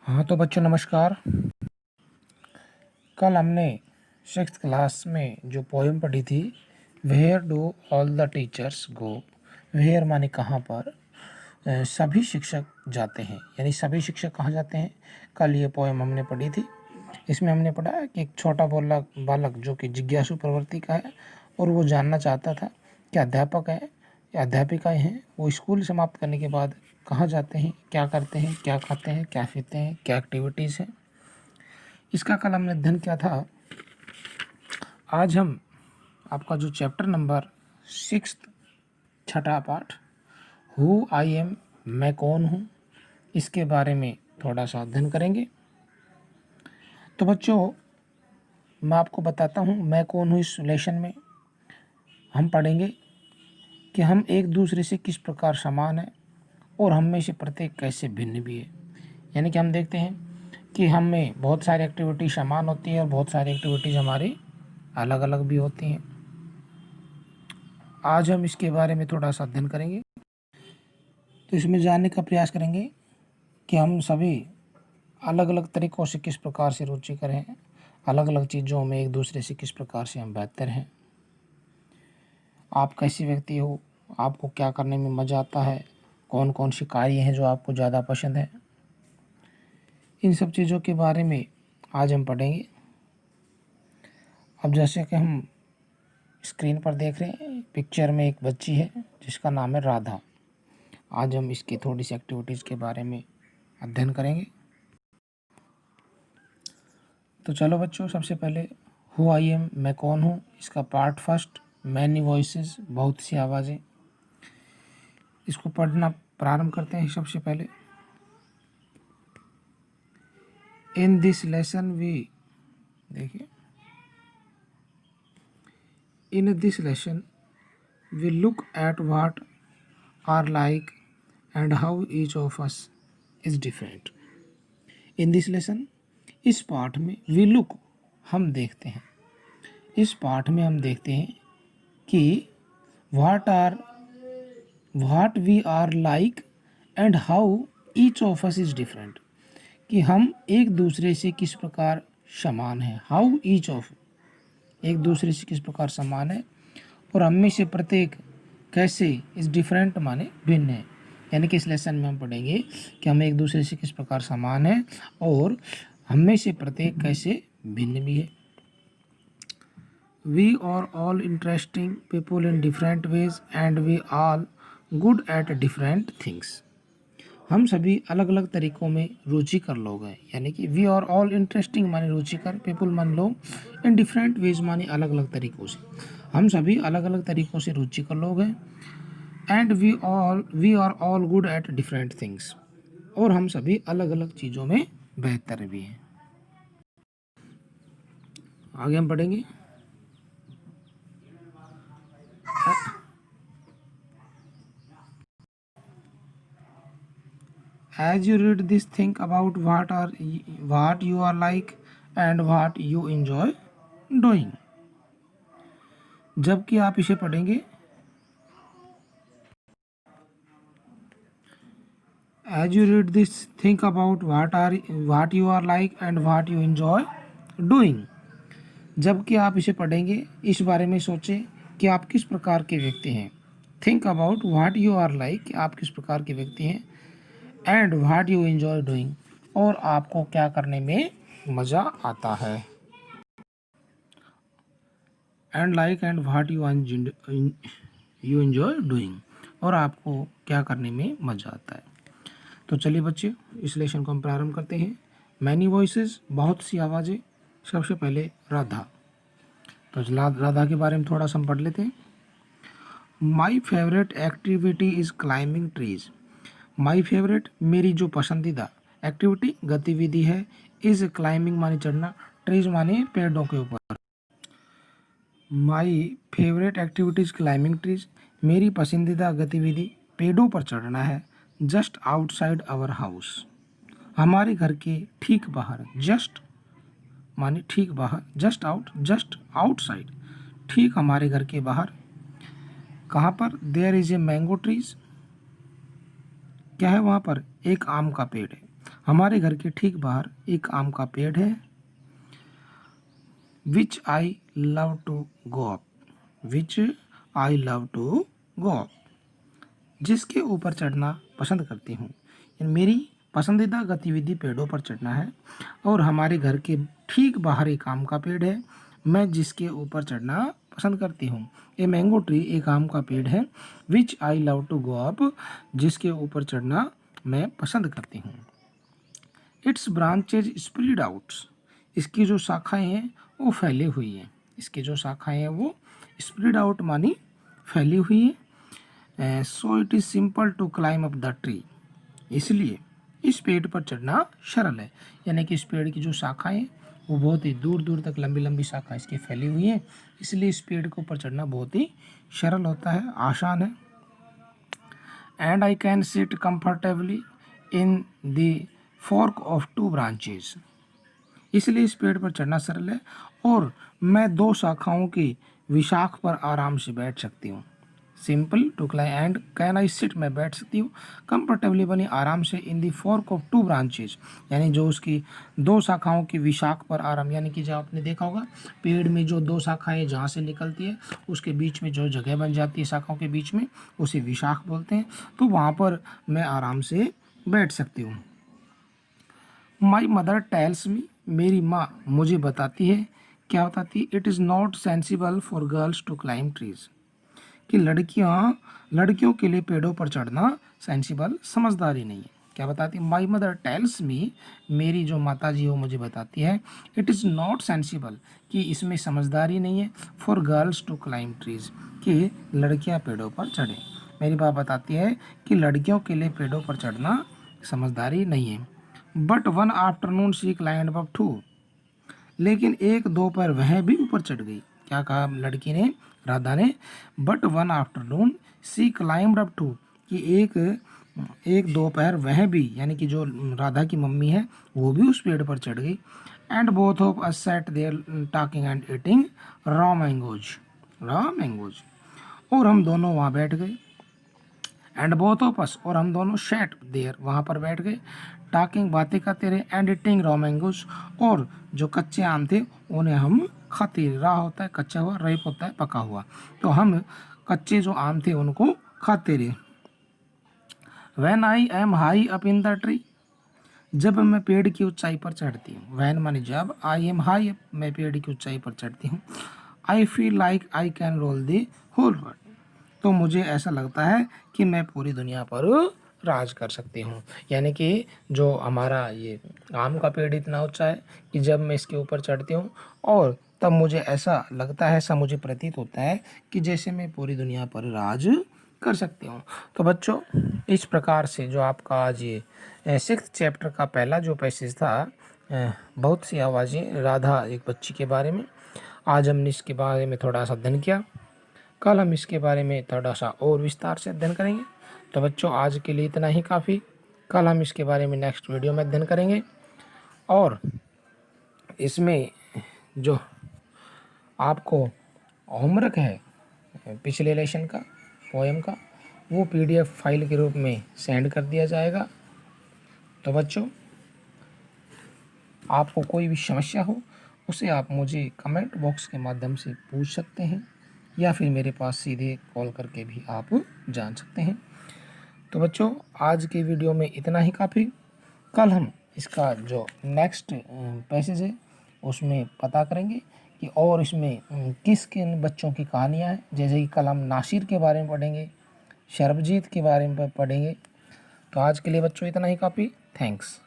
हाँ तो बच्चों नमस्कार। कल हमने 6th क्लास में जो पोएम पढ़ी थी, where do all the teachers go. Where माने कहाँ पर सभी शिक्षक जाते हैं, यानी सभी शिक्षक कहाँ जाते हैं। कल ये पोएम हमने पढ़ी थी। इसमें हमने पढ़ा कि एक छोटा बालक जो कि जिज्ञासु प्रवृत्ति का है और वो जानना चाहता था कि अध्यापक है या अध्यापिकाएँ हैं वो स्कूल समाप्त करने के बाद कहाँ जाते हैं, क्या करते हैं, क्या खाते हैं, क्या पीते हैं, क्या एक्टिविटीज़ हैं। इसका कल हमने अध्ययन किया था। आज हम आपका जो चैप्टर नंबर 6 छठा पाठ हु आई एम मैं कौन हूँ, इसके बारे में थोड़ा सा अध्ययन करेंगे। तो बच्चों मैं आपको बताता हूँ मैं कौन हूँ। इस लेसन में हम पढ़ेंगे कि हम एक दूसरे से किस प्रकार समान हैं और हम में से प्रत्येक कैसे भिन्न भी है। यानी कि हम देखते हैं कि हम में बहुत सारी एक्टिविटी समान होती है और बहुत सारी एक्टिविटीज़ हमारी अलग अलग भी होती हैं। आज हम इसके बारे में थोड़ा सा अध्ययन करेंगे। तो इसमें जानने का प्रयास करेंगे कि हम सभी अलग अलग तरीक़ों से किस प्रकार से रुचिकर हैं, अलग अलग चीज़ों में एक दूसरे से किस प्रकार से हम बेहतर हैं। आप कैसे व्यक्ति हो, आपको क्या करने में मज़ा आता है, कौन कौन से कार्य हैं जो आपको ज़्यादा पसंद है, इन सब चीज़ों के बारे में आज हम पढ़ेंगे। अब जैसे कि हम स्क्रीन पर देख रहे हैं, पिक्चर में एक बच्ची है जिसका नाम है राधा। आज हम इसकी थोड़ी सी एक्टिविटीज़ के बारे में अध्ययन करेंगे। तो चलो बच्चों, सबसे पहले हु आई एम मैं कौन हूँ, इसका पार्ट फर्स्ट मैनी वॉइसेस बहुत सी आवाज़ें। इसको पढ़ना प्रारंभ करते हैं। सबसे पहले इन दिस लेसन वी, देखिए, in this lesson we look at what are like and how each of us is different. In this lesson, इस पाठ में वी लुक हम देखते हैं, इस पाठ में हम देखते हैं कि what we are like and how each of us is different, कि हम एक दूसरे से किस प्रकार समान हैं। हाउ ईच ऑफ, एक दूसरे से किस प्रकार समान है, और हम में से प्रत्येक कैसे इज़ डिफरेंट माने भिन्न है। यानी कि इस लेसन में हम पढ़ेंगे कि हम एक दूसरे से किस प्रकार समान हैं और हम में से प्रत्येक कैसे भिन्न भी है। We are all interesting people in different ways and we all good at different things. हम सभी अलग अलग तरीक़ों में रुचिकर लोग हैं। यानी कि वी आर ऑल इंटरेस्टिंग माने रुचिकर, पीपल मान लोग, इन डिफरेंट वेज माने अलग अलग तरीक़ों से। हम सभी अलग अलग तरीक़ों से रुचिकर लोग हैं। And we are all good at different things, और हम सभी अलग अलग चीज़ों में बेहतर भी हैं। आगे हम पढ़ेंगे। As you read this, think about what you are like and what you enjoy doing. जबकि आप इसे पढ़ेंगे, as you read this, think about what you are like and what you enjoy doing. जबकि आप इसे पढ़ेंगे, इस बारे में सोचें कि आप किस प्रकार के व्यक्ति हैं। Think about what you are like, आप किस प्रकार के व्यक्ति हैं, and what you enjoy doing, और आपको क्या करने में मज़ा आता है। And like and what you enjoy doing, और आपको क्या करने में मज़ा आता है। तो चलिए बच्चे, इस लेसन को हम प्रारंभ करते हैं। मैनी वॉइसेस बहुत सी आवाज़ें। सबसे पहले राधा। तो राधा के बारे में थोड़ा सा हम पढ़ लेते हैं। My favourite activity is climbing trees. My favourite, मेरी जो पसंदीदा एक्टिविटी गतिविधि है, इज़ क्लाइंबिंग माने चढ़ना, ट्रीज माने पेड़ों के ऊपर। My favourite activity is climbing trees, मेरी पसंदीदा गतिविधि पेड़ों पर चढ़ना है। जस्ट आउटसाइड आवर हाउस, हमारे घर के ठीक बाहर। जस्ट माने ठीक बाहर, जस्ट आउटसाइड, ठीक हमारे घर के बाहर। कहाँ पर? There is a mango trees, क्या है वहाँ पर? एक आम का पेड़ है। हमारे घर के ठीक बाहर एक आम का पेड़ है। Which I love to go up, which I love to go up, जिसके ऊपर चढ़ना पसंद करती हूँ। मेरी पसंदीदा गतिविधि पेड़ों पर चढ़ना है। और हमारे घर के ठीक बाहर एक आम का पेड़ है, मैं जिसके ऊपर चढ़ना पसंद करती हूँ। ए मैंगो ट्री एक आम का पेड़ है। Which I love to go up, जिसके ऊपर चढ़ना मैं पसंद करती हूँ। इट्स ब्रांचेज स्प्रेड आउट, इसकी जो शाखाएं हैं वो फैली हुई हैं। इसकी जो शाखाएं हैं वो स्प्रेड आउट मानी फैली हुई है। So it is simple to climb up the tree, इसलिए इस पेड़ पर चढ़ना सरल है। यानी कि इस पेड़ की जो शाखाएं हैं वो बहुत ही दूर दूर तक लंबी लंबी शाखा इसकी फैली हुई है, इसलिए इस पेड़ के ऊपर चढ़ना बहुत ही सरल होता है, आसान है। And I can sit comfortably in the fork of two branches, इसलिए इस पेड़ पर चढ़ना सरल है और मैं दो शाखाओं की विशाख पर आराम से बैठ सकती हूँ। Simple to climb and can I sit, मैं बैठ सकती हूँ। कंफर्टेबली बनी आराम से in the fork of two branches, यानी जो उसकी दो शाखाओं की विशाख पर आराम, यानी कि जो आपने देखा होगा पेड़ में जो दो शाखाएं जहाँ से निकलती है उसके बीच में जो जगह बन जाती है शाखाओं के बीच में, उसे विशाख बोलते हैं। तो वहाँ पर मैं आराम से बैठ सकती हूँ। माई मदर टेल्स मी, मेरी माँ मुझे बताती है, क्या बताती है? It is not sensible for girls to climb trees, कि लड़कियों के लिए पेड़ों पर चढ़ना सेंसिबल, समझदारी नहीं है। क्या बताती है? माई मदर टेल्स मी, मेरी जो माता जी वो मुझे बताती है, इट इज़ नॉट सेंसिबल, कि इसमें समझदारी नहीं है, for girls to climb trees, कि लड़कियां पेड़ों पर चढ़ें। मेरी माँ बताती है कि लड़कियों के लिए पेड़ों पर चढ़ना समझदारी नहीं है। But one afternoon she climb up too, लेकिन एक दोपहर वह भी ऊपर चढ़ गई। क्या कहा लड़की ने, राधा ने? But one afternoon she climbed up too, कि एक दोपहर वह भी, यानी कि जो राधा की मम्मी है वो भी उस पेड़ पर चढ़ गई। And both of us sat there talking and eating raw mangoes, और हम दोनों वहाँ बैठ गए। एंड बोथ ऑफ अस, और हम दोनों सैट देयर, वहाँ पर बैठ गए, टॉकिंग, बातें करते रहे, एंड ईटिंग रॉ मैंगोज, और जो कच्चे आम थे उन्हें हम खाते रहे। रॉ होता है कच्चा हुआ, रेप होता है पका हुआ, तो हम कच्चे जो आम थे उनको खाते रहे। When I am high up in the tree, जब मैं पेड़ की ऊंचाई पर चढ़ती हूँ। व्हेन माने जब, आई एम हाई अप, मैं पेड़ की ऊंचाई पर चढ़ती हूँ। I feel like I can rule the whole world, तो मुझे ऐसा लगता है कि मैं पूरी दुनिया पर राज कर सकती हूँ। यानी कि जो हमारा ये आम का पेड़ इतना ऊंचा है कि जब मैं इसके ऊपर चढ़ती हूँ और तब मुझे ऐसा लगता है, ऐसा मुझे प्रतीत होता है कि जैसे मैं पूरी दुनिया पर राज कर सकती हूँ। तो बच्चों, इस प्रकार से जो आपका आज ये सिक्स्थ चैप्टर का पहला जो पैसेज था, बहुत सी आवाज़ें, राधा एक बच्ची के बारे में, आज हमने इसके बारे में थोड़ा सा अध्ययन किया। कल हम इसके बारे में थोड़ा सा और विस्तार से अध्ययन करेंगे। तो बच्चों, आज के लिए इतना ही काफ़ी। कल हम इसके बारे में नेक्स्ट वीडियो में अध्ययन करेंगे। और इसमें जो आपको होमवर्क है पिछले लेसन का, पोएम का, वो PDF फाइल के रूप में सेंड कर दिया जाएगा। तो बच्चों, आपको कोई भी समस्या हो उसे आप मुझे कमेंट बॉक्स के माध्यम से पूछ सकते हैं, या फिर मेरे पास सीधे कॉल करके भी आप जान सकते हैं। तो बच्चों, आज के वीडियो में इतना ही काफ़ी। कल हम इसका जो नेक्स्ट पैसेज है उसमें पता करेंगे कि और इसमें किस किन बच्चों की कहानियाँ हैं। जैसे कि कल हम नासिर के बारे में पढ़ेंगे, शर्बजीत के बारे में पढ़ेंगे। तो आज के लिए बच्चों इतना ही काफ़ी। थैंक्स।